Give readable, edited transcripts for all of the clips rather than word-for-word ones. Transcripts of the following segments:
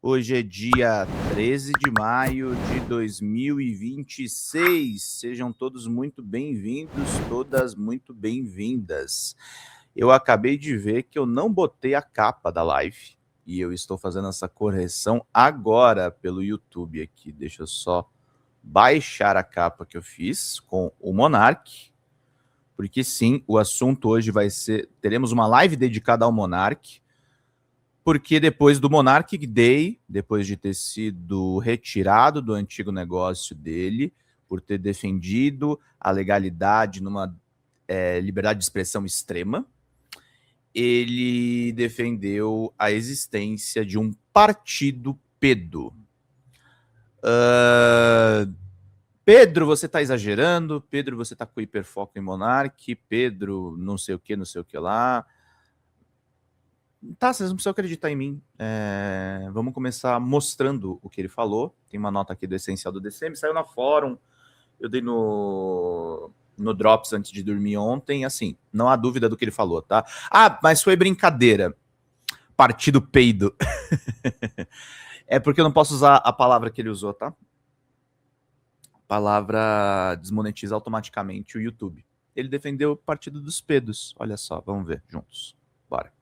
Hoje é dia 13 de maio de 2026. Sejam todos muito bem-vindos, todas muito bem-vindas. Eu acabei de ver que eu não botei a capa da live e eu estou fazendo essa correção agora pelo YouTube aqui. Deixa eu só baixar a capa que eu fiz com o Monark, porque sim, o assunto hoje vai ser... Teremos uma live dedicada ao Monark, porque depois do Monarch Day, depois de ter sido retirado do antigo negócio dele, por ter defendido a legalidade numa liberdade de expressão extrema, ele defendeu a existência de um partido pedo. Pedro, você tá exagerando. Pedro, você tá com hiperfoco em Monark. Pedro, não sei o que lá. Tá, vocês não precisam acreditar em mim. Vamos começar mostrando o que ele falou. Tem uma nota aqui do Essencial do DCM, saiu na fórum. Eu dei no Drops antes de dormir ontem. Assim, não há dúvida do que ele falou, tá? Ah, mas foi brincadeira. Partido peido. É porque eu não posso usar a palavra que ele usou, tá? A palavra desmonetiza automaticamente o YouTube. Ele defendeu o Partido dos Pedos. Olha só, vamos ver juntos. Bora.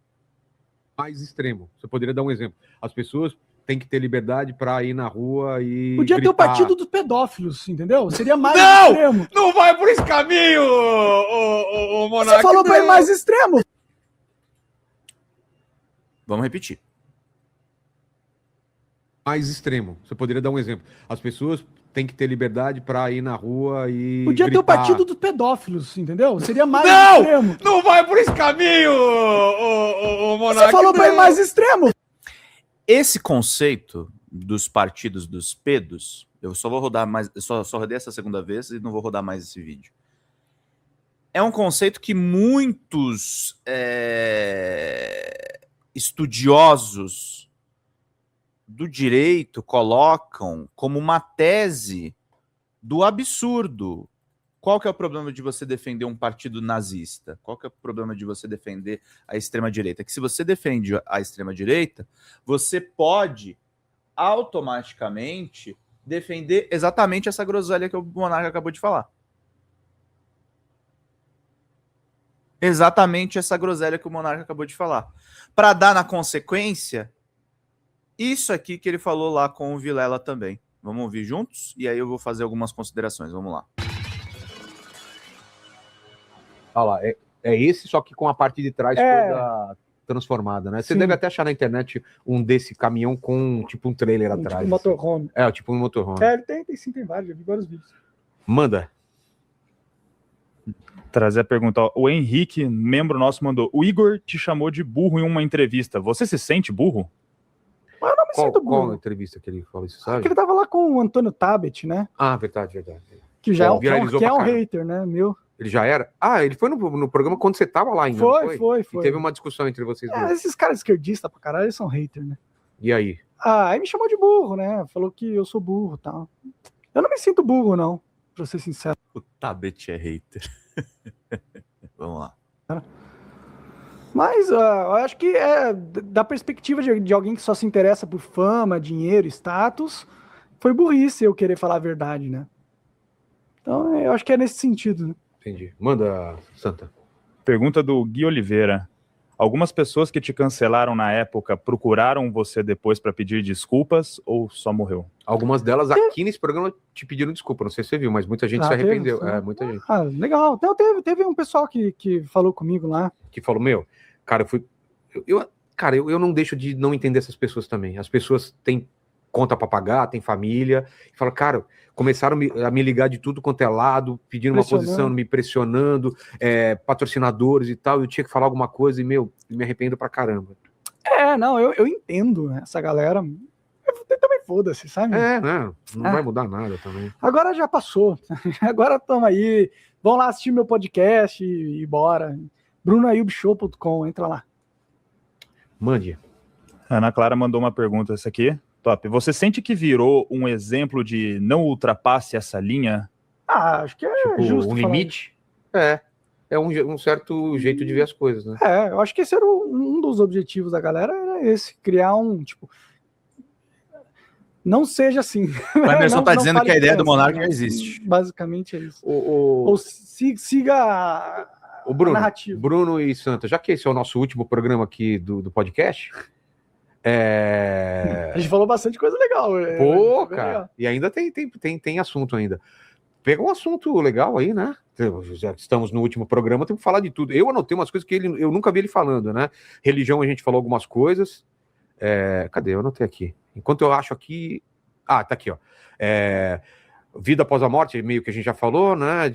Mais extremo. Você poderia dar um exemplo. As pessoas têm que ter liberdade para ir na rua e podia gritar. ter o partido dos pedófilos, entendeu? Seria mais não! extremo. Não vai por esse caminho, o Monark. Você falou para ir mais extremo. Vamos repetir. Mais extremo. Você poderia dar um exemplo. As pessoas têm que ter liberdade para ir na rua e podia gritar. ter o partido dos pedófilos, entendeu? Seria mais não! extremo. Não vai por esse caminho, o Monark. Você falou para ir mais extremo. Esse conceito dos partidos dos pedos, eu só vou rodar mais, só rodei essa segunda vez e não vou rodar mais esse vídeo. É um conceito que muitos estudiosos do direito colocam como uma tese do absurdo. Qual que é o problema de você defender um partido nazista? Qual que é o problema de você defender a extrema-direita? Que se você defende a extrema-direita, você pode automaticamente defender exatamente essa groselha que o Monarca acabou de falar. Exatamente essa groselha que o Monarca acabou de falar. Para dar na consequência isso aqui que ele falou lá com o Vilela também. Vamos ouvir juntos? E aí eu vou fazer algumas considerações. Vamos lá. Olha lá, é esse, só que com a parte de trás toda transformada, né? Você deve até achar na internet um desse caminhão com tipo um trailer atrás. Tipo um motorhome. Tipo um motorhome. Ele tem vários, já vi vários vídeos. Manda. Trazer a pergunta. Ó, o Henrique, membro nosso, mandou: o Igor te chamou de burro em uma entrevista. Você se sente burro? Mas eu não me sinto burro. Qual entrevista que ele falou isso, sabe? Porque ele tava lá com o Antônio Tabet, né? Ah, verdade. Que já que é um hater, né? Meu. Ele já era? Ah, ele foi no programa quando você tava lá ainda. Foi. E teve uma discussão entre vocês dois. Esses caras esquerdistas pra caralho, eles são hater, né? E aí? Aí me chamou de burro, né? Falou que eu sou burro e tal. Eu não me sinto burro, não, pra ser sincero. O Tabet é hater. Vamos lá. Mas eu acho que da perspectiva de alguém que só se interessa por fama, dinheiro, status, foi burrice eu querer falar a verdade, né? Então eu acho que é nesse sentido, né? Entendi. Manda, Santa. Pergunta do Gui Oliveira. Algumas pessoas que te cancelaram na época procuraram você depois para pedir desculpas ou só morreu? Algumas delas aqui nesse programa te pediram desculpa. Não sei se você viu, mas muita gente se arrependeu. Muita gente. Legal. Então, teve um pessoal que falou comigo lá. Que falou, cara, eu não deixo de não entender essas pessoas também. As pessoas têm conta para pagar, têm família. E falam, cara, começaram a me ligar de tudo quanto é lado, pedindo uma posição, me pressionando, patrocinadores e tal. Eu tinha que falar alguma coisa e, me arrependo pra caramba. Eu entendo essa galera. Eu também foda-se, sabe? Não vai mudar nada também. Agora já passou. Agora estamos aí. Vão lá assistir meu podcast e bora. brunoayubshow.com, entra lá. Mande. Ana Clara mandou uma pergunta, essa aqui. Top. Você sente que virou um exemplo de não ultrapasse essa linha? Acho que é justo. Um limite? É um certo jeito de ver as coisas, né? Eu acho que esse era um dos objetivos da galera, era esse, criar Não seja assim. O Emerson Não- tá não dizendo fale que a ideia do pensa, Monarca né? existe. Basicamente é isso. O Ou siga a Bruno, narrativa. Bruno e Santa, já que esse é o nosso último programa aqui do podcast, A gente falou bastante coisa legal. Pô, foi bem cara, legal. e ainda tem assunto ainda. Pega um assunto legal aí, né? Já que estamos no último programa, temos que falar de tudo. Eu anotei umas coisas que eu nunca vi ele falando, né? Religião, a gente falou algumas coisas. Cadê? Eu anotei aqui. Enquanto eu acho aqui... Ah, tá aqui, ó. Vida após a morte, meio que a gente já falou, né?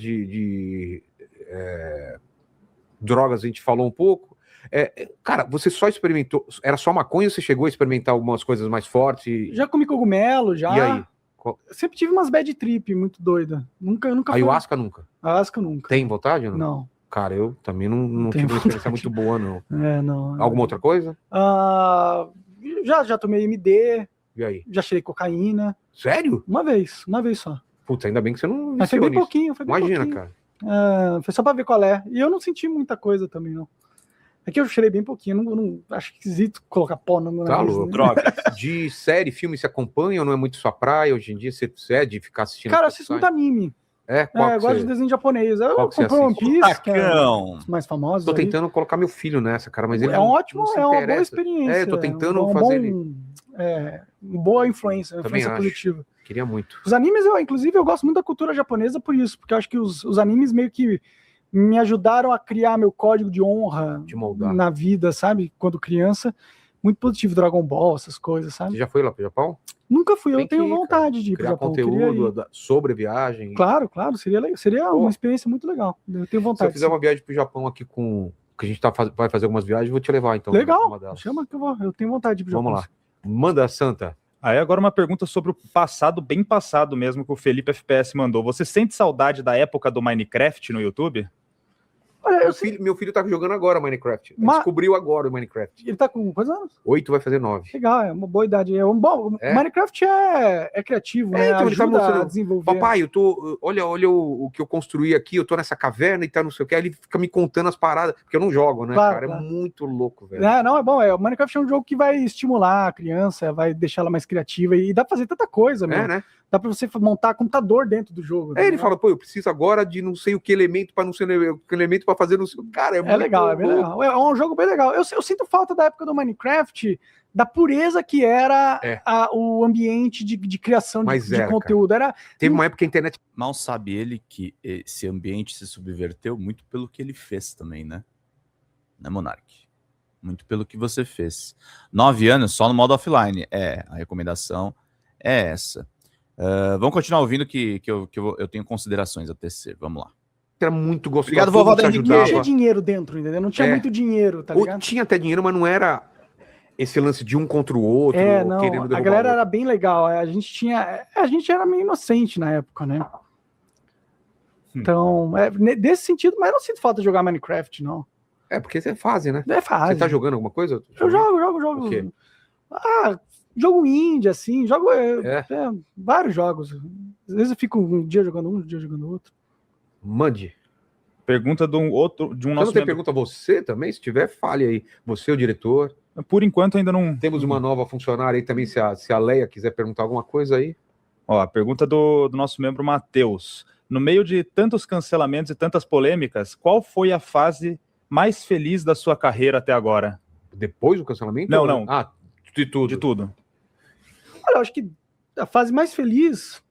Drogas a gente falou um pouco. Cara, você só experimentou... Era só maconha ou você chegou a experimentar algumas coisas mais fortes? Já comi cogumelo, já. E aí? Eu sempre tive umas bad trip muito doida. Nunca Ayahuasca nunca? Ayahuasca nunca. Tem vontade ou não? Não. Cara, eu também não tenho tive uma experiência vontade. muito boa, não. Não. Alguma outra coisa? Já tomei MD, E aí? já cheirei cocaína. Sério? Uma vez só. Putz, ainda bem que você não Mas foi viciou bem nisso. pouquinho, foi bem Imagina, pouquinho. cara. Foi só pra ver qual é. E eu não senti muita coisa também, não. É que eu cheirei bem pouquinho, eu não acho esquisito colocar pó no Tá nariz, louco. né? Droga. De série, filme se acompanha ou não é muito sua praia? Hoje em dia você é de ficar assistindo? Cara, eu as assisto coisas? muito anime. Qual Eu que gosto você... de desenho japonês. Eu Qual que você comprei One assiste? Piece, que é Tacão. os mais famosos. Tô aí. tentando colocar meu filho nessa, cara, mas ele É um ótimo, não se é uma boa interessa. experiência. Tô tentando uma fazer ele... boa influência, Também influência acho. positiva. Queria muito. Os animes, inclusive, eu gosto muito da cultura japonesa por isso, porque eu acho que os animes meio que me ajudaram a criar meu código de honra De moldar. na vida, sabe? Quando criança. Muito positivo, Dragon Ball, essas coisas, Você sabe? já foi lá pro Japão? Nunca fui, Tem eu tenho que ir, vontade de ir pro Criar Japão. eu queria conteúdo ir. sobre a viagem. Claro, seria legal. Seria Pô. uma experiência muito legal. Eu tenho Se eu vontade. fizer uma viagem pro Japão aqui com... Que a gente vai fazer algumas viagens, eu vou te levar, então. Legal, numa delas. chama que eu tenho vontade de ir pro Vamos Japão. lá. Manda, Santa. Aí agora uma pergunta sobre o passado, bem passado mesmo, que o Felipe FPS mandou. Você sente saudade da época do Minecraft no YouTube? Olha, Meu filho tá jogando agora Minecraft. Ele Ma- descobriu agora o Minecraft. ele tá com quantos anos? 8 vai fazer 9. Legal, é uma boa idade. Minecraft é criativo, né? então ele tá Ajuda mostrando, a desenvolver. Papai, olha o que eu construí aqui, eu tô nessa caverna e tá não sei o que. Aí ele fica me contando as paradas, porque eu não jogo, né, Claro, cara? claro. É muito louco, velho. Não, é bom. O Minecraft é um jogo que vai estimular a criança, vai deixar ela mais criativa e dá pra fazer tanta coisa, meu. Né? Dá pra você montar computador dentro do jogo. né? Ele fala, pô, eu preciso agora de não sei o que elemento pra não sei o que elemento pra fazer não sei. Cara, é muito legal, é bem louco. legal. É um jogo bem legal. Eu sinto falta da época do Minecraft, da pureza que era o ambiente de criação Mas de era, conteúdo. Teve uma época que a internet. Mal sabe ele que esse ambiente se subverteu muito pelo que ele fez também, né? Né, Monark? Muito pelo que você fez. 9 anos só no modo offline. A recomendação é essa. Vamos continuar ouvindo que eu tenho considerações a tecer. Vamos lá. Era muito gostoso. Obrigado, todo vovó mundo se da Não Henrique. tinha dinheiro dentro, entendeu? Não tinha muito dinheiro, tá Ou ligado? tinha até dinheiro, mas não era esse lance de um contra o outro, Não, querendo derrubar a galera o outro. era bem legal. A gente era meio inocente na época, né? Então, desse sentido, mas eu não sinto falta de jogar Minecraft, não. Porque você é fase, né? É fácil. Você tá jogando alguma coisa? Eu jogo. O quê? Jogo indie, assim, jogo É? vários jogos. Às vezes eu fico um dia jogando um dia jogando outro. Mande. Pergunta de um Você nosso não tem membro. pergunta a você também? Se tiver, fale aí. Você, o diretor. Por enquanto ainda não... Temos uma nova funcionária aí também, se a Leia quiser perguntar alguma coisa aí. Ó, a pergunta do nosso membro Matheus. No meio de tantos cancelamentos e tantas polêmicas, qual foi a fase mais feliz da sua carreira até agora? Depois do cancelamento? Não. De tudo. De tudo. Olha, eu acho que a fase mais feliz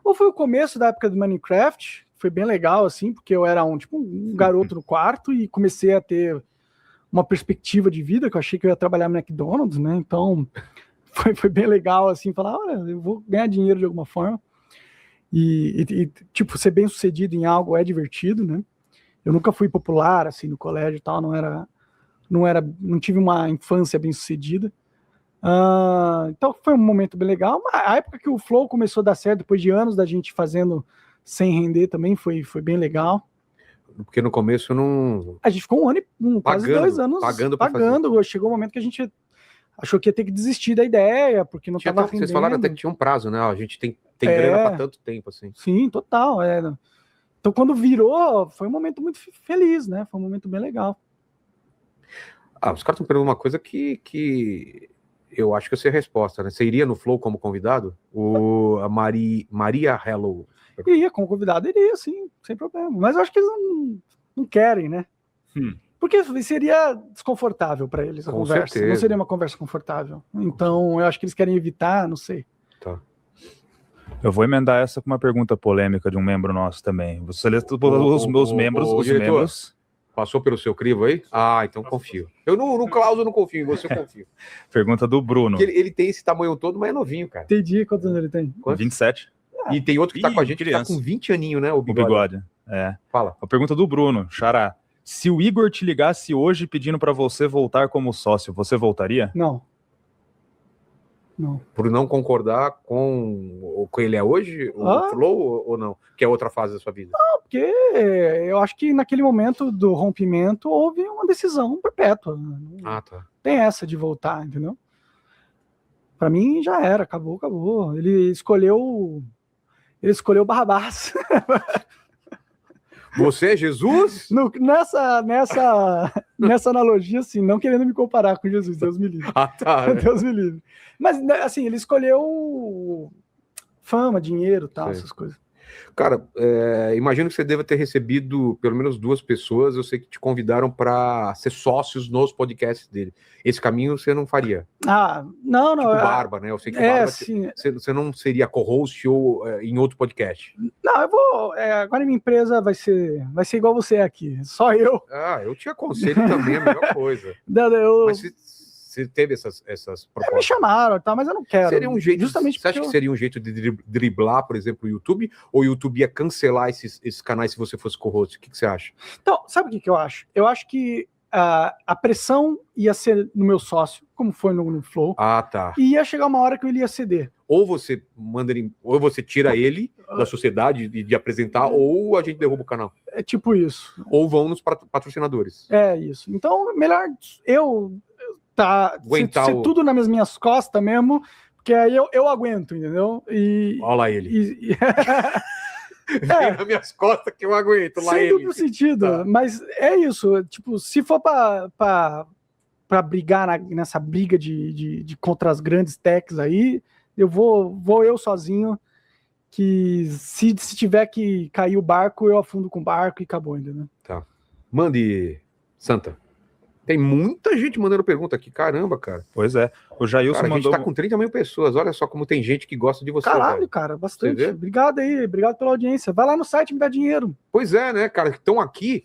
ou foi o começo da época do Minecraft, foi bem legal, assim, porque eu era um garoto no quarto e comecei a ter uma perspectiva de vida, que eu achei que eu ia trabalhar no McDonald's, né? Então, foi bem legal, assim, falar, olha, eu vou ganhar dinheiro de alguma forma. E ser bem sucedido em algo é divertido, né? Eu nunca fui popular, assim, no colégio e tal, não tive uma infância bem sucedida. Então foi um momento bem legal. A época que o Flow começou a dar certo, depois de anos da gente fazendo sem render também, foi bem legal. Porque no começo eu não... A gente ficou quase 2 anos pagando. Chegou um momento que a gente achou que ia ter que desistir da ideia, porque não estava rendendo. Vocês falaram até que tinha um prazo, né? A gente tem grana para tanto tempo, assim. Sim, total. Então quando virou, foi um momento muito feliz, né? Foi um momento bem legal. Os caras estão perguntando uma coisa que Eu acho que eu sei a resposta, né? Você iria no Flow como convidado? A Maria Hello. Iria, como convidado, iria, sim, sem problema. Mas eu acho que eles não querem, né? Porque seria desconfortável para eles a Com conversa. certeza. Não seria uma conversa confortável. Então, eu acho que eles querem evitar, não sei. Tá. Eu vou emendar essa com uma pergunta polêmica de um membro nosso também. Você lê os meus membros, os diretor, membros. Passou pelo seu crivo aí? Ah, então confio. Eu no Klaus eu não confio, em você eu confio. Pergunta do Bruno. Porque ele tem esse tamanho todo, mas é novinho, cara. Entendi quantos anos ele tem. 27. E tem outro que tá Ih, com a gente que tá criança. com 20 aninhos, né? O O bigode. bigode. É. Fala. A pergunta do Bruno, Xará. Se o Igor te ligasse hoje pedindo pra você voltar como sócio, você voltaria? Não. Por não concordar com o que ele é hoje, o Flow, ou não? Que é outra fase da sua vida? Porque eu acho que naquele momento do rompimento houve uma decisão perpétua. Ah, tá. Tem essa de voltar, entendeu? Pra mim já era, acabou. Ele escolheu Barrabás. Você é Jesus? Nessa analogia, assim, não querendo me comparar com Jesus, Deus me livre. Ah, tá. Né? Deus me livre. Mas, assim, ele escolheu fama, dinheiro, tal, Sei. essas coisas. Cara, imagino que você deva ter recebido pelo menos 2 pessoas, eu sei que te convidaram para ser sócios nos podcasts dele. Esse caminho você não faria? Ah, não. Tipo Barba, né? Eu sei que Barba, sim. você não seria co-host ou em outro podcast. Não, eu vou. Agora minha empresa vai ser igual você aqui. Só eu. Ah, eu te aconselho também a melhor coisa. Mas você teve essas propostas? Me chamaram, tá, mas eu não quero. Seria um jeito. Justamente você acha que seria um jeito de driblar, por exemplo, o YouTube? Ou o YouTube ia cancelar esses canais se você fosse co-host? O que você acha? Então, sabe o que eu acho? Eu acho que a pressão ia ser no meu sócio, como foi no Flow. Ah, tá. E ia chegar uma hora que ele ia ceder. Ou você manda ele, ou você tira ele da sociedade de apresentar, ou a gente derruba o canal. É tipo isso. Ou vão nos patrocinadores. É isso. Então, melhor eu Aguentar ser tudo nas minhas costas mesmo, porque aí eu aguento, entendeu? Olha lá ele. Vem nas minhas costas que eu aguento. Lá sem ele. duplo sentido. Tá. Mas é isso. Tipo, se for pra brigar nessa briga de contra as grandes techs aí, eu vou eu sozinho, que se tiver que cair o barco, eu afundo com o barco e acabou, entendeu? Tá. Mande, Santa. Tem muita gente mandando pergunta aqui. Caramba, cara. Pois é. O Jailson Cara, a gente mandou... tá com 30 mil pessoas. Olha só como tem gente que gosta de você. Caralho, velho. cara, Você bastante. vê? Obrigado aí, obrigado pela audiência. Vai lá no site e me dá dinheiro. Pois é, né, cara? Estão aqui.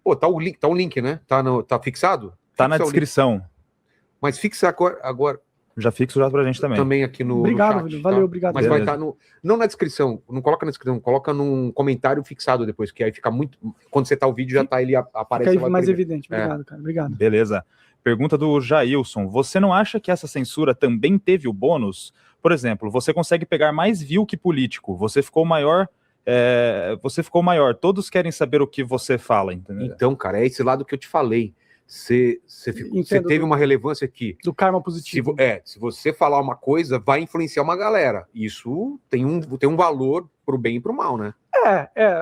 Pô, tá o link, né? Tá fixado? Tá na Fixa o link. descrição. Mas fixa agora Já fixo já pra gente também. aqui no Obrigado, chat, valeu, tá? obrigado. Mas vai Beleza. estar não na descrição, não coloca na descrição, coloca num comentário fixado depois, que aí fica muito... Quando você tá o vídeo, já tá ele aparece Fica aí lá mais primeiro. evidente. Obrigado, cara. Obrigado. Beleza. Pergunta do Jailson. Você não acha que essa censura também teve o bônus? Por exemplo, você consegue pegar mais view que político. Você ficou maior. Todos querem saber o que você fala, entendeu? Então, cara, é esse lado que eu te falei. Você teve uma relevância aqui. Do karma positivo. Se você falar uma coisa, vai influenciar uma galera. Isso tem um valor pro bem e pro mal, né?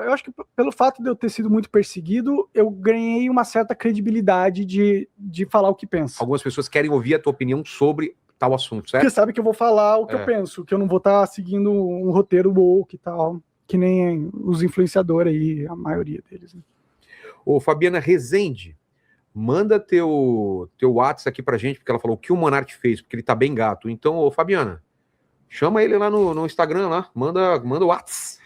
Eu acho que pelo fato de eu ter sido muito perseguido, eu ganhei uma certa credibilidade de falar o que penso. Algumas pessoas querem ouvir a tua opinião sobre tal assunto, certo? Porque sabe que eu vou falar o que eu penso, que eu não vou estar seguindo um roteiro woke e tal, que nem os influenciadores aí, a maioria deles. Né? Ô, Fabiana Rezende, manda teu WhatsApp aqui pra gente, porque ela falou o que o Monark fez, porque ele tá bem gato. Então, ô, Fabiana, chama ele lá no Instagram, lá, manda o WhatsApp.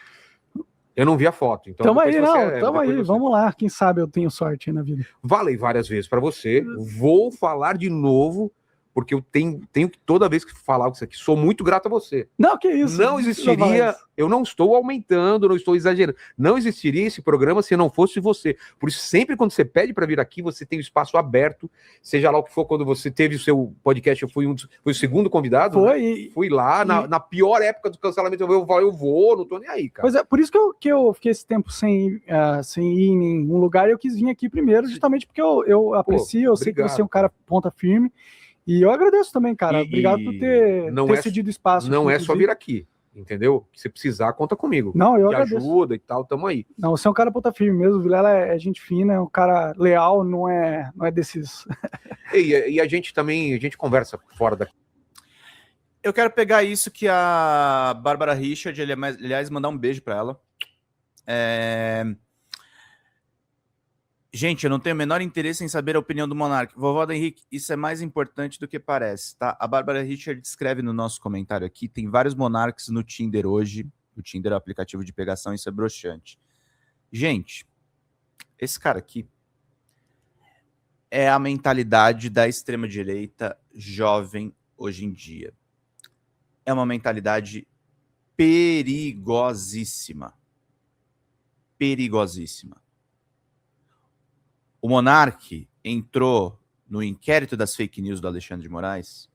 Eu não vi a foto. Então tamo aí, você... vamos lá. Quem sabe eu tenho sorte aí na vida. Falei várias vezes para você, vou falar de novo, porque eu tenho que toda vez que falar isso aqui, sou muito grato a você. Não, que isso. Não existiria, eu não estou aumentando, não estou exagerando, não existiria esse programa se não fosse você. Por isso, sempre quando você pede para vir aqui, você tem o espaço aberto, seja lá o que for, quando você teve o seu podcast, eu fui o segundo convidado, foi, né? Fui lá, na pior época do cancelamento, eu vou, não tô nem aí, cara. Pois é, por isso que eu fiquei esse tempo sem ir em nenhum lugar, e eu quis vir aqui primeiro, justamente porque eu aprecio, eu sei que você é um cara ponta firme, e eu agradeço também, cara. Obrigado por ter cedido espaço. Não é só vir aqui, entendeu? Se precisar, conta comigo. Não, eu agradeço. Ajuda e tal, tamo aí. Não, você é um cara ponta firme mesmo. O Vilela é gente fina, é um cara leal, não é desses. E a gente também, a gente conversa fora Eu quero pegar isso que a Bárbara Richard, aliás, mandar um beijo para ela. Gente, eu não tenho o menor interesse em saber a opinião do Monark. Vovó do Henrique, isso é mais importante do que parece, tá? A Bárbara Richard escreve no nosso comentário aqui, tem vários Monarks no Tinder hoje. O Tinder é o aplicativo de pegação, isso é broxante. Gente, esse cara aqui é a mentalidade da extrema-direita jovem hoje em dia. É uma mentalidade perigosíssima. Perigosíssima. O Monark entrou no inquérito das fake news do Alexandre de Moraes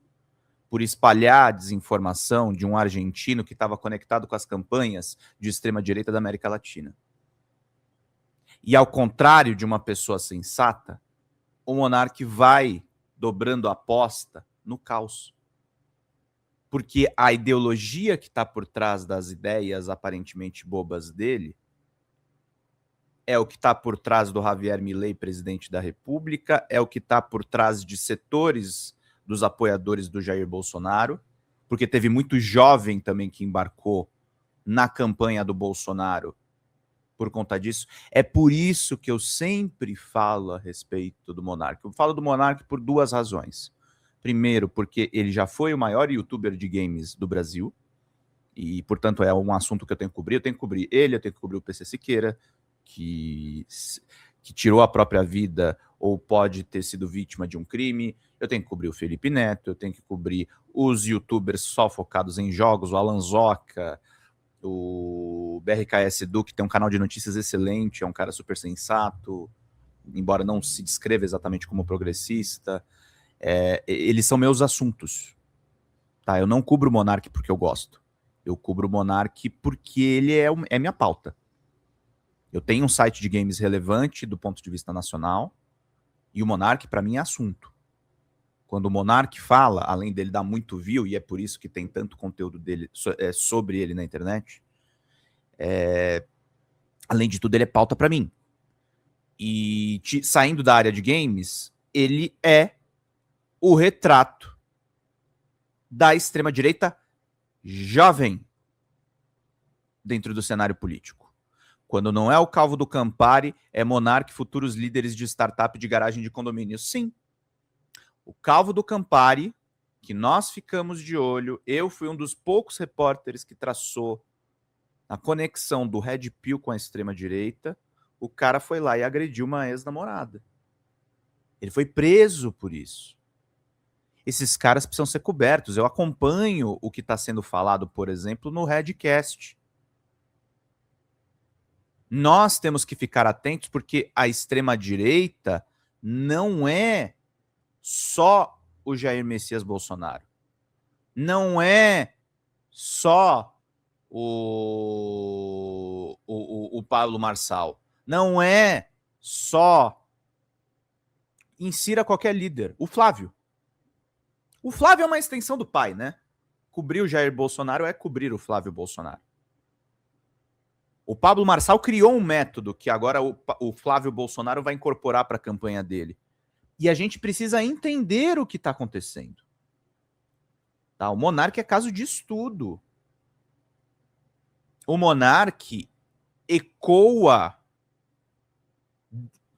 por espalhar a desinformação de um argentino que estava conectado com as campanhas de extrema-direita da América Latina. E ao contrário de uma pessoa sensata, o Monark vai dobrando a aposta no caos. Porque a ideologia que está por trás das ideias aparentemente bobas dele é o que está por trás do Javier Milei, presidente da República, é o que está por trás de setores dos apoiadores do Jair Bolsonaro, porque teve muito jovem também que embarcou na campanha do Bolsonaro por conta disso. É por isso que eu sempre falo a respeito do Monark. Eu falo do Monark por duas razões. Primeiro, porque ele já foi o maior youtuber de games do Brasil, e, portanto, é um assunto que eu tenho que cobrir. Eu tenho que cobrir ele, eu tenho que cobrir o PC Siqueira, que tirou a própria vida ou pode ter sido vítima de um crime. Eu tenho que cobrir o Felipe Neto, eu tenho que cobrir os youtubers só focados em jogos, o Alan Zoca, o BRKS Edu, que tem um canal de notícias excelente, é um cara super sensato, embora não se descreva exatamente como progressista. Eles são meus assuntos. Tá? Eu não cubro o Monark porque eu gosto. Eu cubro o Monark porque ele é minha pauta. Eu tenho um site de games relevante do ponto de vista nacional e o Monark, para mim, é assunto. Quando o Monark fala, além dele dar muito view, e é por isso que tem tanto conteúdo dele sobre ele na internet, além de tudo, ele é pauta para mim. E saindo da área de games, ele é o retrato da extrema-direita jovem dentro do cenário político. Quando não é o Calvo do Campari, é Monark, futuros líderes de startup de garagem de condomínio. Sim. O Calvo do Campari, que nós ficamos de olho, eu fui um dos poucos repórteres que traçou a conexão do Red Pill com a extrema-direita, o cara foi lá e agrediu uma ex-namorada. Ele foi preso por isso. Esses caras precisam ser cobertos. Eu acompanho o que está sendo falado, por exemplo, no Redcast. Nós temos que ficar atentos porque a extrema-direita não é só o Jair Messias Bolsonaro. Não é só o Pablo Marçal. Não é só insira qualquer líder. O Flávio. O Flávio é uma extensão do pai, né? Cobrir o Jair Bolsonaro é cobrir o Flávio Bolsonaro. O Pablo Marçal criou um método que agora o Flávio Bolsonaro vai incorporar para a campanha dele. E a gente precisa entender o que está acontecendo. Tá? O Monark é caso de estudo. O Monark ecoa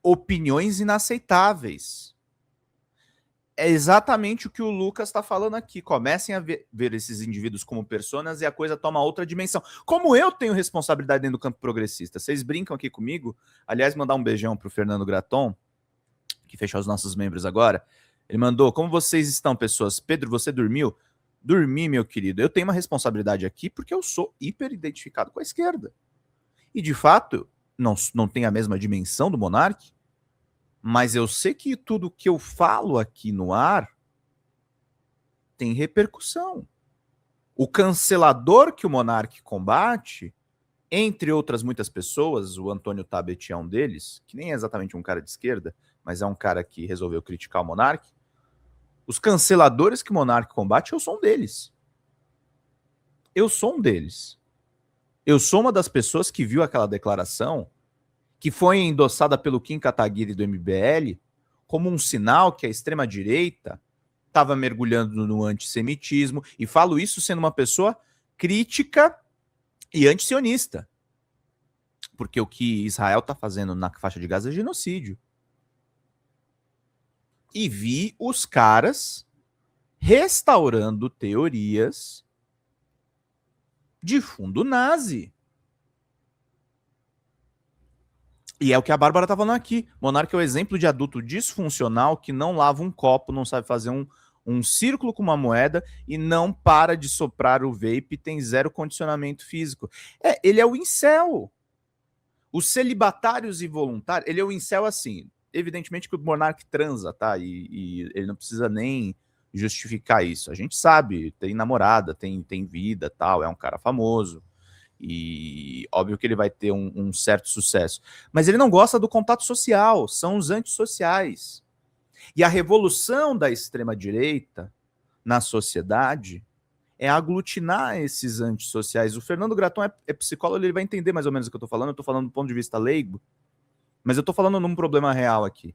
opiniões inaceitáveis. É exatamente o que o Lucas está falando aqui. Comecem a ver esses indivíduos como personas e a coisa toma outra dimensão. Como eu tenho responsabilidade dentro do campo progressista. Vocês brincam aqui comigo? Aliás, mandar um beijão para o Fernando Graton, que fechou os nossos membros agora. Ele mandou: como vocês estão, pessoas? Pedro, você dormiu? Dormi, meu querido. Eu tenho uma responsabilidade aqui porque eu sou hiper identificado com a esquerda. E, de fato, não tem a mesma dimensão do Monark, mas eu sei que tudo que eu falo aqui no ar tem repercussão. O cancelador que o Monark combate, entre outras muitas pessoas, o Antônio Tabet é um deles, que nem é exatamente um cara de esquerda, mas é um cara que resolveu criticar o Monark. Os canceladores que o Monark combate, eu sou um deles. Eu sou um deles. Eu sou uma das pessoas que viu aquela declaração que foi endossada pelo Kim Kataguiri do MBL como um sinal que a extrema-direita estava mergulhando no antissemitismo, e falo isso sendo uma pessoa crítica e antisionista. Porque o que Israel está fazendo na faixa de Gaza é genocídio. E vi os caras restaurando teorias de fundo nazi. E é o que a Bárbara tá falando aqui. Monarca é o exemplo de adulto disfuncional que não lava um copo, não sabe fazer um círculo com uma moeda e não para de soprar o vape, tem zero condicionamento físico. Ele é o incel. Os celibatários e voluntários, ele é o incel assim. Evidentemente que o Monark transa, tá? E ele não precisa nem justificar isso. A gente sabe, tem namorada, tem vida, tal, é um cara famoso. E óbvio que ele vai ter um certo sucesso. Mas ele não gosta do contato social, são os antissociais. E a revolução da extrema-direita na sociedade é aglutinar esses antissociais. O Fernando Gratton é psicólogo, ele vai entender mais ou menos o que eu estou falando. Eu estou falando do ponto de vista leigo, mas eu estou falando num problema real aqui.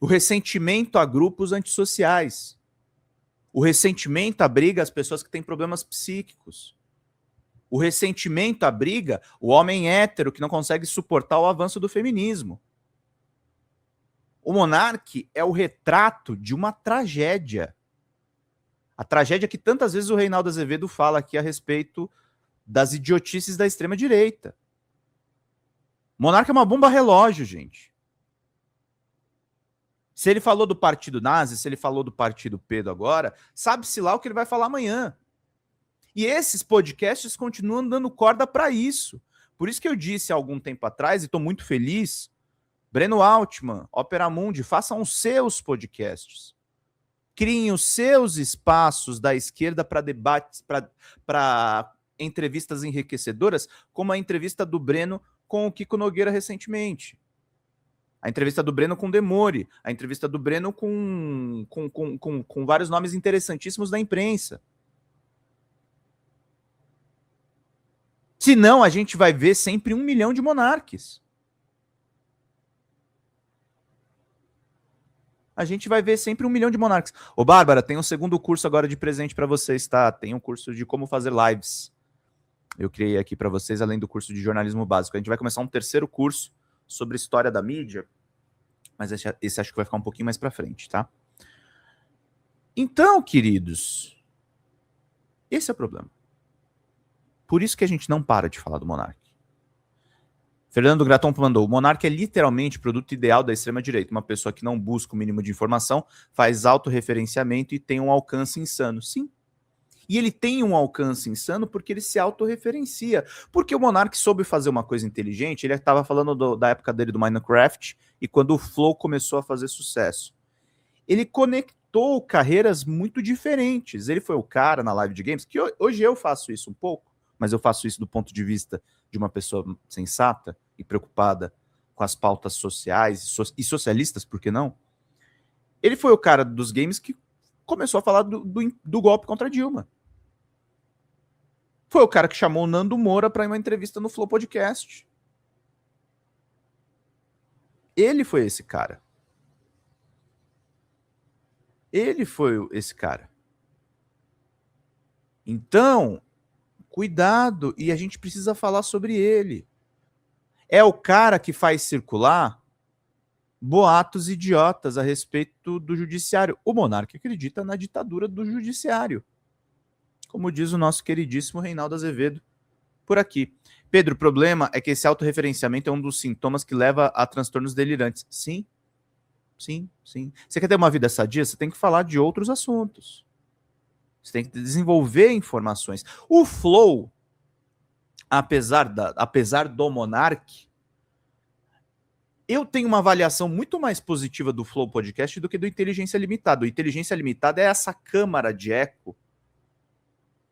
O ressentimento a grupos antissociais. O ressentimento abriga as pessoas que têm problemas psíquicos. O ressentimento abriga o homem hétero que não consegue suportar o avanço do feminismo. O Monark é o retrato de uma tragédia. A tragédia que tantas vezes o Reinaldo Azevedo fala aqui a respeito das idiotices da extrema-direita. Monark é uma bomba relógio, gente. Se ele falou do partido nazi, se ele falou do partido Pedro agora, sabe-se lá o que ele vai falar amanhã. E esses podcasts continuam dando corda para isso. Por isso que eu disse há algum tempo atrás, e estou muito feliz, Breno Altman, Opera Mundi, façam os seus podcasts. Criem os seus espaços da esquerda para debates, para entrevistas enriquecedoras, como a entrevista do Breno com o Kiko Nogueira recentemente. A entrevista do Breno com Demore, a entrevista do Breno com vários nomes interessantíssimos da imprensa. Senão, a gente vai ver sempre 1 milhão de monarques. A gente vai ver sempre 1 milhão de monarques. Ô, Bárbara, tem um segundo curso agora de presente para vocês, tá? Tem um curso de como fazer lives. Eu criei aqui para vocês, além do curso de jornalismo básico. A gente vai começar um terceiro curso sobre história da mídia, mas esse acho que vai ficar um pouquinho mais para frente, tá? Então, queridos, esse é o problema. Por isso que a gente não para de falar do Monark. Fernando Gratton mandou, o Monark é literalmente o produto ideal da extrema-direita, uma pessoa que não busca o mínimo de informação, faz autorreferenciamento e tem um alcance insano. Sim. E ele tem um alcance insano porque ele se autorreferencia. Porque o Monark soube fazer uma coisa inteligente, ele estava falando da época dele do Minecraft, e quando o Flow começou a fazer sucesso. Ele conectou carreiras muito diferentes. Ele foi o cara na live de games, que hoje eu faço isso um pouco, mas eu faço isso do ponto de vista de uma pessoa sensata e preocupada com as pautas sociais e socialistas, por que não? Ele foi o cara dos games que começou a falar do golpe contra Dilma. Foi o cara que chamou o Nando Moura para uma entrevista no Flow Podcast. Ele foi esse cara. Ele foi esse cara. Então, cuidado, e a gente precisa falar sobre ele. É o cara que faz circular boatos idiotas a respeito do judiciário. O monarca acredita na ditadura do judiciário. Como diz o nosso queridíssimo Reinaldo Azevedo por aqui. Pedro, o problema é que esse autorreferenciamento é um dos sintomas que leva a transtornos delirantes. Sim, sim, sim. Você quer ter uma vida sadia? Você tem que falar de outros assuntos. Você tem que desenvolver informações. O Flow, apesar do Monark, eu tenho uma avaliação muito mais positiva do Flow Podcast do que do Inteligência Limitada. O Inteligência Limitada é essa câmara de eco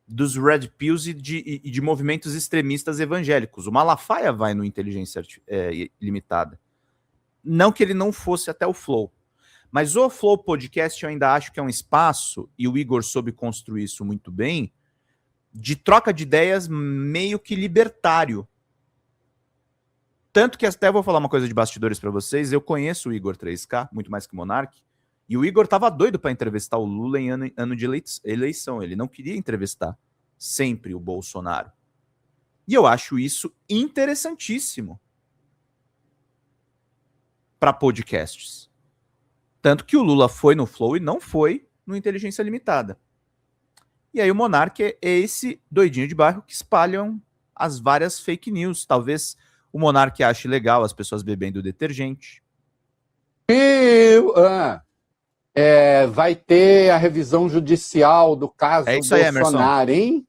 dos Red Pills e de movimentos extremistas evangélicos. O Malafaia vai no Inteligência Limitada. Não que ele não fosse até o Flow. Mas o Flow Podcast eu ainda acho que é um espaço, e o Igor soube construir isso muito bem, de troca de ideias meio que libertário. Tanto que até vou falar uma coisa de bastidores para vocês, eu conheço o Igor 3K, muito mais que o Monark, E o Igor tava doido para entrevistar o Lula em ano de eleição. Ele não queria entrevistar sempre o Bolsonaro. E eu acho isso interessantíssimo para podcasts. Tanto que o Lula foi no Flow e não foi no Inteligência Limitada. E aí o Monark é esse doidinho de bairro que espalham as várias fake news. Talvez o Monark ache legal as pessoas bebendo detergente. Vai ter a revisão judicial do caso É isso aí, Bolsonaro, hein?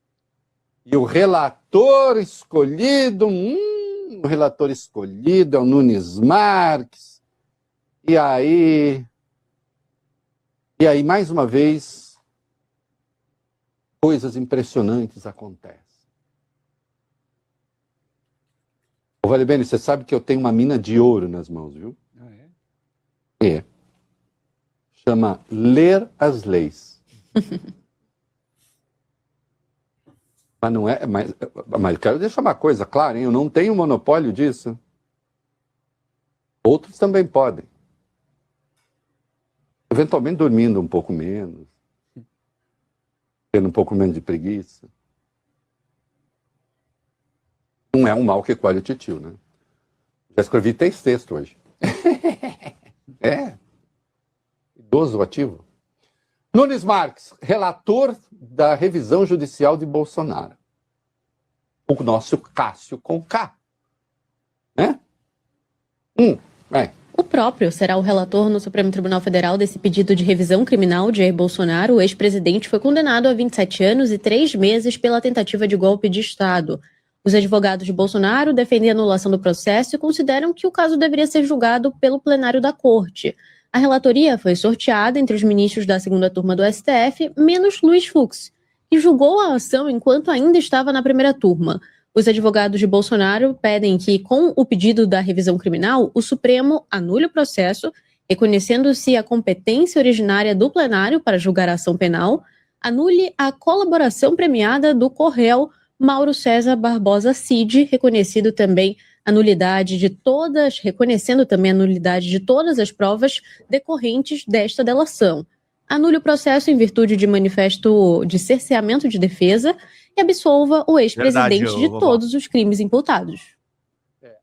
E o relator escolhido, o relator escolhido é o Nunes Marques. E aí, mais uma vez, coisas impressionantes acontecem. Ô, Valibene, você sabe que eu tenho uma mina de ouro nas mãos, viu? Ah, é? É. Chama Ler as Leis. Mas não é. Mas eu quero deixar uma coisa clara, hein? Eu não tenho monopólio disso. Outros também podem. Eventualmente dormindo um pouco menos. Tendo um pouco menos de preguiça. Não é um mal que colhe o titio, né? Já escrevi 3 textos hoje. Idoso ativo. Nunes Marques, relator da revisão judicial de Bolsonaro. O nosso Cássio com K. Né? O próprio será o relator no Supremo Tribunal Federal desse pedido de revisão criminal de Jair Bolsonaro. O ex-presidente foi condenado a 27 anos e 3 meses pela tentativa de golpe de Estado. Os advogados de Bolsonaro defendem a anulação do processo e consideram que o caso deveria ser julgado pelo plenário da Corte. A relatoria foi sorteada entre os ministros da segunda turma do STF, menos Luiz Fux, que julgou a ação enquanto ainda estava na primeira turma. Os advogados de Bolsonaro pedem que, com o pedido da revisão criminal, o Supremo anule o processo, reconhecendo-se a competência originária do plenário para julgar a ação penal, anule a colaboração premiada do co-réu Mauro César Barbosa Cid, reconhecendo também a nulidade de todas as provas decorrentes desta delação. Anule o processo em virtude de manifesto de cerceamento de defesa e absolva o ex-presidente de todos os crimes imputados.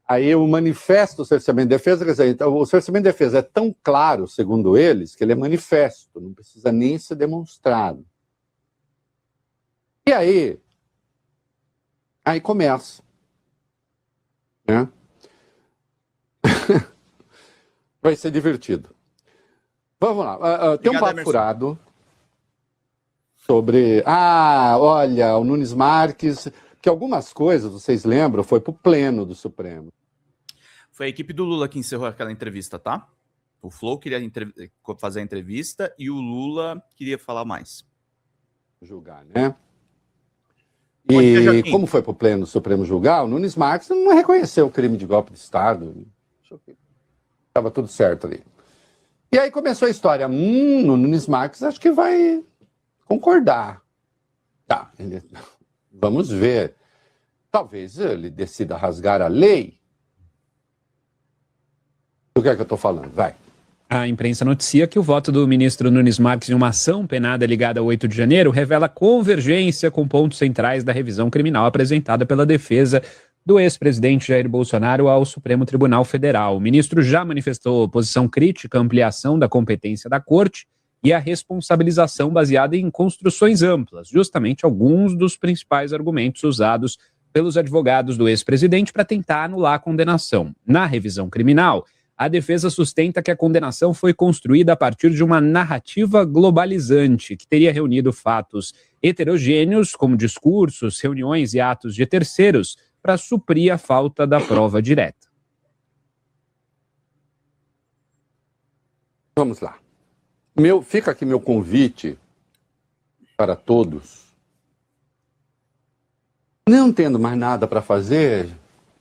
Aí o manifesto do cerceamento de defesa, quer dizer, então, o cerceamento de defesa é tão claro, segundo eles, que ele é manifesto, não precisa nem ser demonstrado. E aí começa. Né? Vai ser divertido. Vamos lá. Tem um papo furado sobre... olha, o Nunes Marques... Que algumas coisas, vocês lembram, foi para o pleno do Supremo. Foi a equipe do Lula que encerrou aquela entrevista, tá? O Flow queria fazer a entrevista e o Lula queria falar mais. Julgar, né? E como foi para o pleno do Supremo julgar, o Nunes Marques não reconheceu o crime de golpe de Estado. Estava tudo certo ali. E aí começou a história. O Nunes Marques acho que vai concordar. Tá, vamos ver. Talvez ele decida rasgar a lei. Do que é que eu estou falando? Vai. A imprensa noticia que o voto do ministro Nunes Marques em uma ação penada ligada ao 8 de janeiro revela convergência com pontos centrais da revisão criminal apresentada pela defesa do ex-presidente Jair Bolsonaro ao Supremo Tribunal Federal. O ministro já manifestou posição crítica à ampliação da competência da Corte e a responsabilização baseada em construções amplas, justamente alguns dos principais argumentos usados pelos advogados do ex-presidente para tentar anular a condenação. Na revisão criminal, a defesa sustenta que a condenação foi construída a partir de uma narrativa globalizante, que teria reunido fatos heterogêneos, como discursos, reuniões e atos de terceiros, para suprir a falta da prova direta. Vamos lá. Fica aqui meu convite para todos. Não tendo mais nada para fazer,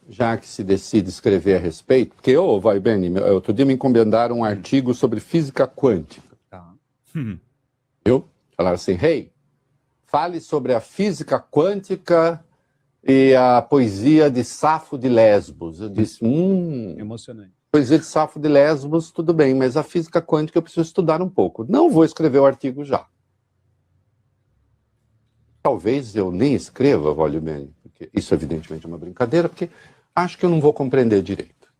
já que se decide escrever a respeito, porque, vai bem, outro dia me encomendaram um artigo sobre física quântica. Tá. Viu? Falaram assim, fale sobre a física quântica e a poesia de Safo de Lesbos. Eu disse, Emocionante. Poesia de Safo de Lesbos, tudo bem, mas a física quântica eu preciso estudar um pouco. Não vou escrever o artigo já. Talvez eu nem escreva, Vale bem, porque isso evidentemente é uma brincadeira, porque acho que eu não vou compreender direito.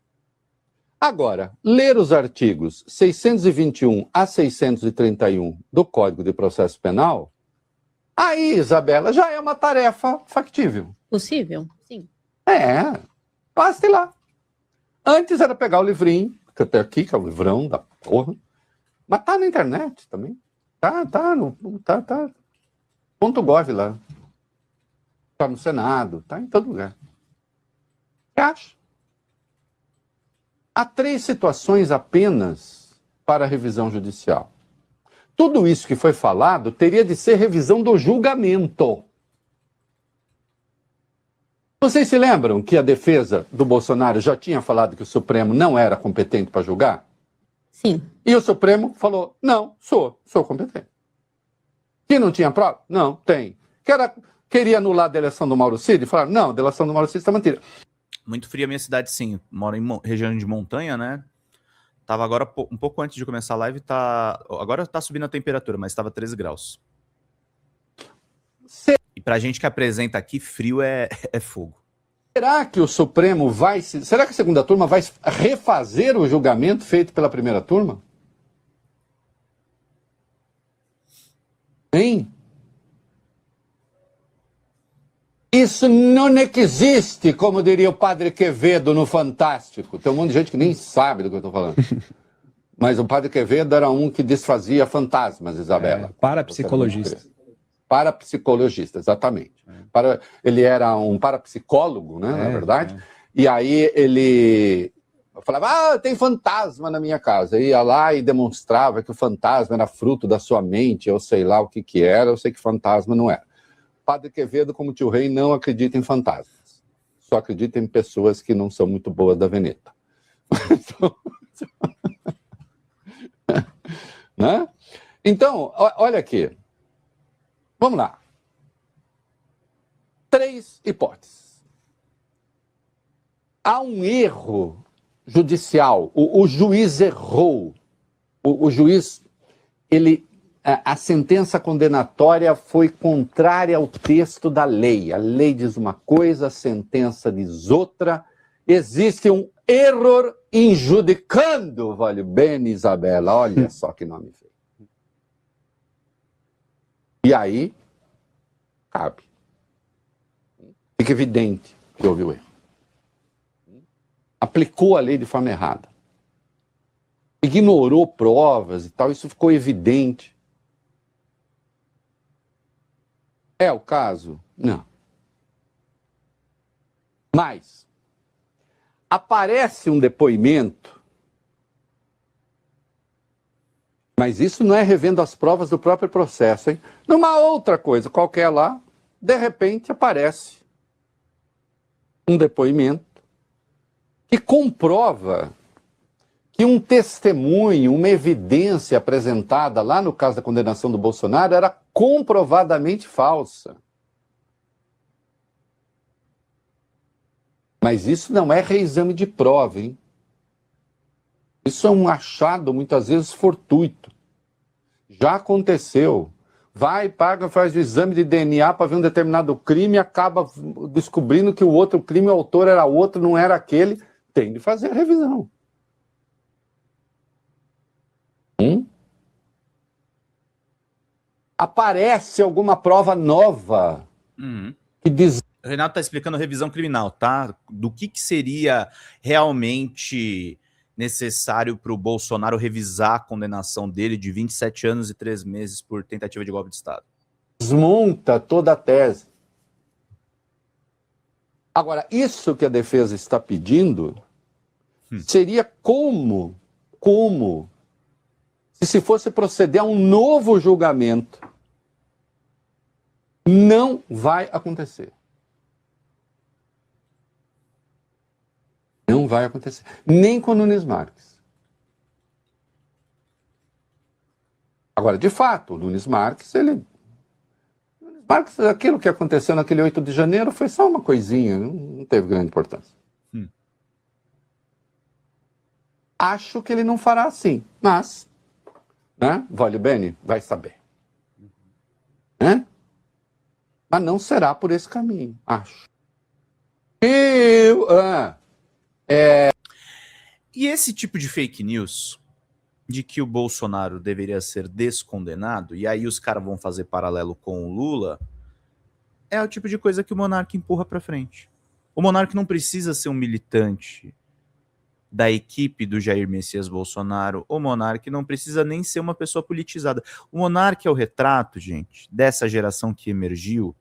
Agora, ler os artigos 621 a 631 do Código de Processo Penal, aí, Isabela, já é uma tarefa factível. Possível? Sim. Passe lá. Antes era pegar o livrinho, que eu tenho aqui, que é o livrão da porra, mas tá na internet também. Tá. .gov lá. Tá no Senado, tá em todo lugar. O que acha? Há 3 situações apenas para revisão judicial. Tudo isso que foi falado teria de ser revisão do julgamento. Vocês se lembram que a defesa do Bolsonaro já tinha falado que o Supremo não era competente para julgar? Sim. E o Supremo falou, não, sou competente. Que não tinha prova? Não, tem. Queria anular a delação do Mauro Cid? Falaram, não, a delação do Mauro Cid está mantida. Muito fria a minha cidade, sim. Moro em região de montanha, né? Tava agora, um pouco antes de começar a live, agora tá subindo a temperatura, mas estava 13 graus. E pra gente que apresenta aqui, frio é fogo. Será que o Supremo será que a segunda turma vai refazer o julgamento feito pela primeira turma? Hein? Isso não existe, como diria o Padre Quevedo no Fantástico. Tem um monte de gente que nem sabe do que eu estou falando. Mas o Padre Quevedo era um que desfazia fantasmas, Isabela. Parapsicologista. Parapsicologista, exatamente. Ele era um parapsicólogo, né, na verdade. E aí ele falava, tem fantasma na minha casa. Ia lá e demonstrava que o fantasma era fruto da sua mente, ou sei lá o que era, eu sei que fantasma não era. Padre Quevedo, como tio Rei, não acredita em fantasmas. Só acredita em pessoas que não são muito boas da veneta. Né? Então, olha aqui. Vamos lá. 3 hipóteses. Há um erro judicial. O juiz errou. O juiz, a sentença condenatória foi contrária ao texto da lei. A lei diz uma coisa, a sentença diz outra. Existe um error injudicando, vale bem, Isabela. Olha só que nome feio. E aí, cabe. Fica evidente que houve o erro. Aplicou a lei de forma errada. Ignorou provas e tal, isso ficou evidente. É o caso? Não. Mas aparece um depoimento, mas isso não é revendo as provas do próprio processo, hein? Numa outra coisa qualquer lá, de repente aparece um depoimento que comprova que um testemunho, uma evidência apresentada lá no caso da condenação do Bolsonaro era comprovadamente falsa. Mas isso não é reexame de prova, hein? Isso é um achado, muitas vezes, fortuito. Já aconteceu. Vai, paga, faz o exame de DNA para ver um determinado crime e acaba descobrindo que o outro crime, o autor era outro, não era aquele. Tem de fazer a revisão. Aparece alguma prova nova que diz... O Renato está explicando revisão criminal, tá? Do que seria realmente necessário para o Bolsonaro revisar a condenação dele de 27 anos e 3 meses por tentativa de golpe de Estado. Desmonta toda a tese. Agora, isso que a defesa está pedindo seria como se fosse proceder a um novo julgamento. Não vai acontecer. Não vai acontecer. Nem com o Nunes Marques. Agora, de fato, o Nunes Marques, aquilo que aconteceu naquele 8 de janeiro foi só uma coisinha, não teve grande importância. Acho que ele não fará assim, mas, né? Voglio bene, vai saber. Né? Mas não será por esse caminho, acho. E esse tipo de fake news de que o Bolsonaro deveria ser descondenado, e aí os caras vão fazer paralelo com o Lula, é o tipo de coisa que o monarca empurra para frente. O monarca não precisa ser um militante da equipe do Jair Messias Bolsonaro. O monarca não precisa nem ser uma pessoa politizada. O monarca é o retrato, gente, dessa geração que emergiu.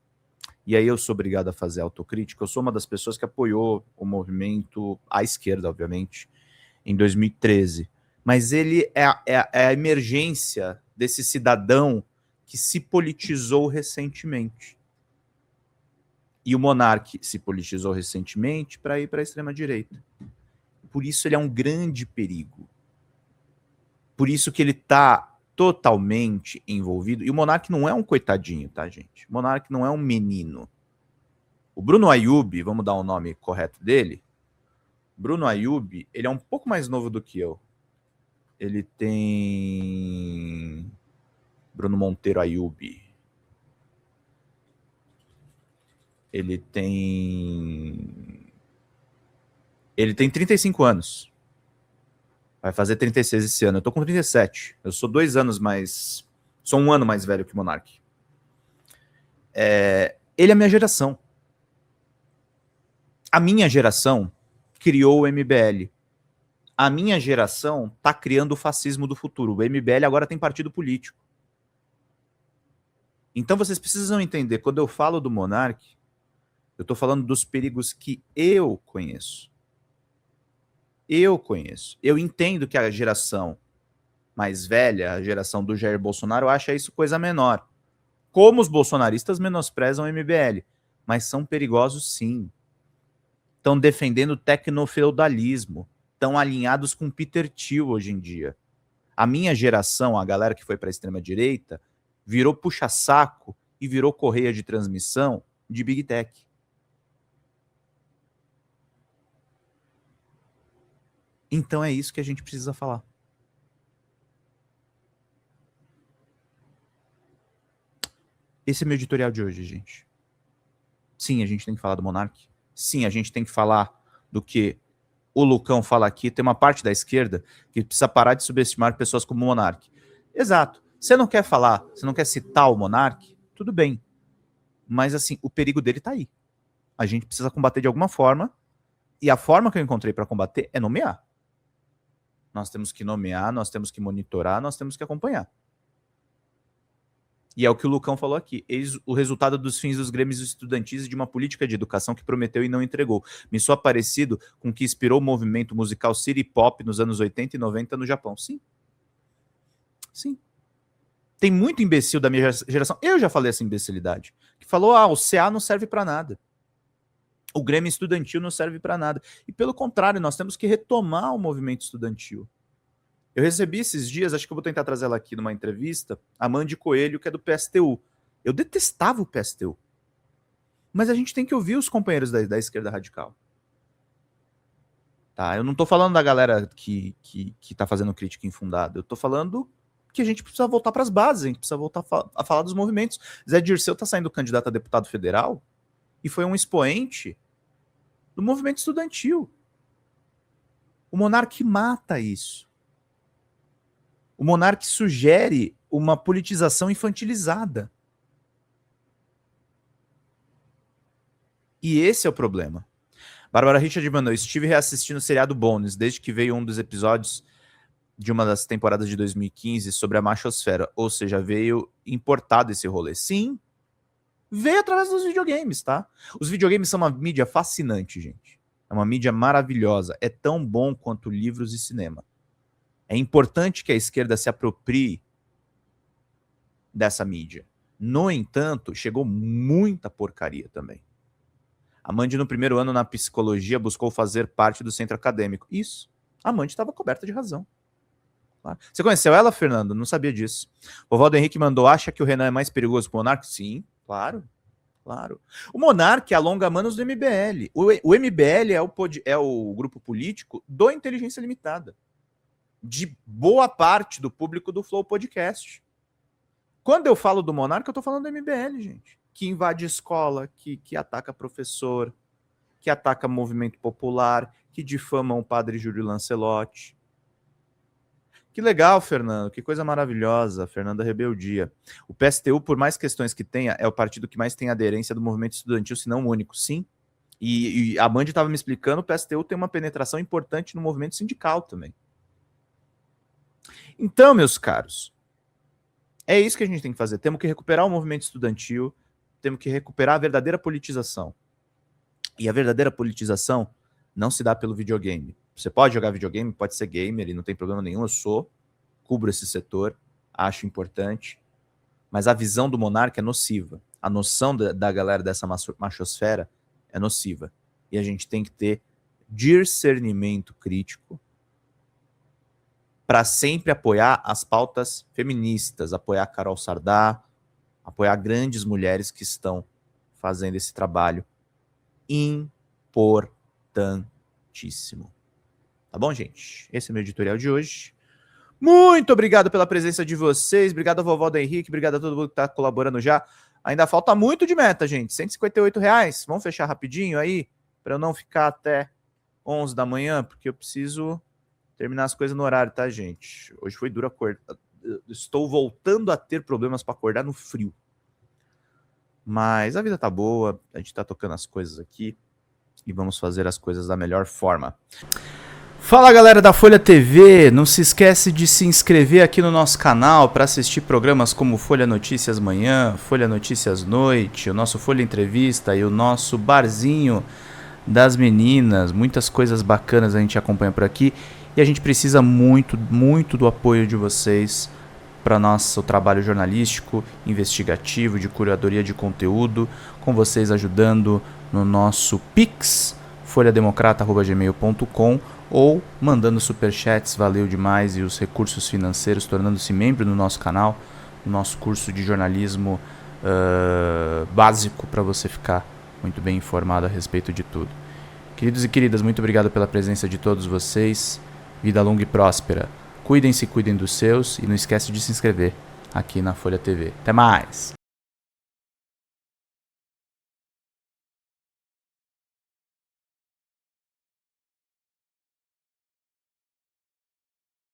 E aí eu sou obrigado a fazer autocrítica. Eu sou uma das pessoas que apoiou o movimento à esquerda, obviamente, em 2013. Mas ele é a emergência desse cidadão que se politizou recentemente. E o monarca se politizou recentemente para ir para a extrema-direita. Por isso ele é um grande perigo. Por isso que ele está totalmente envolvido. E o monarca não é um coitadinho, tá, gente? O monarca não é um menino. O Bruno Ayub, vamos dar o nome correto dele. Bruno Ayub, ele é um pouco mais novo do que eu. Ele tem... Bruno Monteiro Ayub. Ele tem 35 anos. Vai fazer 36 esse ano. Eu tô com 37. Eu sou 2 anos mais... Sou 1 ano mais velho que o Monark. Ele é a minha geração. A minha geração criou o MBL. A minha geração tá criando o fascismo do futuro. O MBL agora tem partido político. Então vocês precisam entender, quando eu falo do Monark, eu tô falando dos perigos que eu conheço. Eu conheço. Eu entendo que a geração mais velha, a geração do Jair Bolsonaro, acha isso coisa menor. Como os bolsonaristas menosprezam o MBL. Mas são perigosos, sim. Estão defendendo o tecnofeudalismo. Estão alinhados com Peter Thiel hoje em dia. A minha geração, a galera que foi para a extrema-direita, virou puxa-saco e virou correia de transmissão de Big Tech. Então é isso que a gente precisa falar. Esse é meu editorial de hoje, gente. Sim, a gente tem que falar do Monark. Sim, a gente tem que falar do que o Lucão fala aqui. Tem uma parte da esquerda que precisa parar de subestimar pessoas como o Monark. Exato. Você não quer falar, você não quer citar o Monark? Tudo bem. Mas assim, o perigo dele tá aí. A gente precisa combater de alguma forma. E a forma que eu encontrei para combater é nomear. Nós temos que nomear, nós temos que monitorar, nós temos que acompanhar. E é o que o Lucão falou aqui. Eis o resultado dos fins dos grêmios estudantis e de uma política de educação que prometeu e não entregou. Me soa parecido com o que inspirou o movimento musical City Pop nos anos 80 e 90 no Japão. Sim. Sim. Tem muito imbecil da minha geração. Eu já falei essa imbecilidade. Que falou, o CA não serve para nada. O Grêmio estudantil não serve para nada. E pelo contrário, nós temos que retomar o movimento estudantil. Eu recebi esses dias, acho que eu vou tentar trazer ela aqui numa entrevista, a Mandy Coelho, que é do PSTU. Eu detestava o PSTU. Mas a gente tem que ouvir os companheiros da esquerda radical. Tá? Eu não tô falando da galera que tá fazendo crítica infundada. Eu tô falando que a gente precisa voltar para as bases, a gente precisa voltar a falar dos movimentos. Zé Dirceu tá saindo candidato a deputado federal e foi um expoente do movimento estudantil. O Monark mata isso. O Monark sugere uma politização infantilizada. E esse é o problema. Bárbara Richard mandou, estive reassistindo o seriado Bones, desde que veio um dos episódios de uma das temporadas de 2015 sobre a machosfera, ou seja, veio importado esse rolê. Sim, veio através dos videogames, tá? Os videogames são uma mídia fascinante, gente. É uma mídia maravilhosa. É tão bom quanto livros e cinema. É importante que a esquerda se aproprie dessa mídia. No entanto, chegou muita porcaria também. A Mandy, no primeiro ano na psicologia, buscou fazer parte do centro acadêmico. Isso. A Mandy estava coberta de razão. Claro. Você conheceu ela, Fernando? Não sabia disso. O Valdo Henrique mandou, acha que o Renan é mais perigoso que o Monark? Sim, claro. Claro. O Monark alonga manos do MBL. O MBL é o grupo político do Inteligência Limitada. de boa parte do público do Flow Podcast. Quando eu falo do Monarca, eu tô falando do MBL, gente. Que invade escola, que ataca professor, que ataca movimento popular, que difama o padre Júlio Lancelotti. Que legal, Fernando, que coisa maravilhosa, Fernanda Rebeldia. O PSTU, por mais questões que tenha, é o partido que mais tem aderência do movimento estudantil, se não o único, sim. E a Band estava me explicando, o PSTU tem uma penetração importante no movimento sindical também. Então, meus caros, é isso que a gente tem que fazer. Temos que recuperar o movimento estudantil, temos que recuperar a verdadeira politização. E a verdadeira politização não se dá pelo videogame. Você pode jogar videogame, pode ser gamer, e não tem problema nenhum, eu cubro esse setor, acho importante, mas a visão do monarca é nociva. A noção da galera dessa machosfera é nociva. E a gente tem que ter discernimento crítico para sempre apoiar as pautas feministas, apoiar Carol Sardá, apoiar grandes mulheres que estão fazendo esse trabalho importantíssimo. Tá bom, gente? Esse é o meu editorial de hoje. Muito obrigado pela presença de vocês. Obrigado a vovó do Henrique. Obrigado a todo mundo que está colaborando já. Ainda falta muito de meta, gente. R$158. Vamos fechar rapidinho aí, para eu não ficar até 11 da manhã, porque eu preciso terminar as coisas no horário, tá, gente? Hoje foi duro acordar. Estou voltando a ter problemas para acordar no frio. Mas a vida tá boa. A gente tá tocando as coisas aqui e vamos fazer as coisas da melhor forma. Fala, galera da Folha TV, não se esquece de se inscrever aqui no nosso canal para assistir programas como Folha Notícias Manhã, Folha Notícias Noite, o nosso Folha Entrevista e o nosso Barzinho das Meninas. Muitas coisas bacanas a gente acompanha por aqui e a gente precisa muito, muito do apoio de vocês para nosso trabalho jornalístico, investigativo, de curadoria de conteúdo, com vocês ajudando no nosso Pix, folhademocrata@gmail.com, ou mandando superchats, valeu demais, e os recursos financeiros, tornando-se membro do nosso canal, no nosso curso de jornalismo básico, para você ficar muito bem informado a respeito de tudo. Queridos e queridas, muito obrigado pela presença de todos vocês, vida longa e próspera, cuidem-se, cuidem dos seus, e não esquece de se inscrever aqui na Folha TV. Até mais!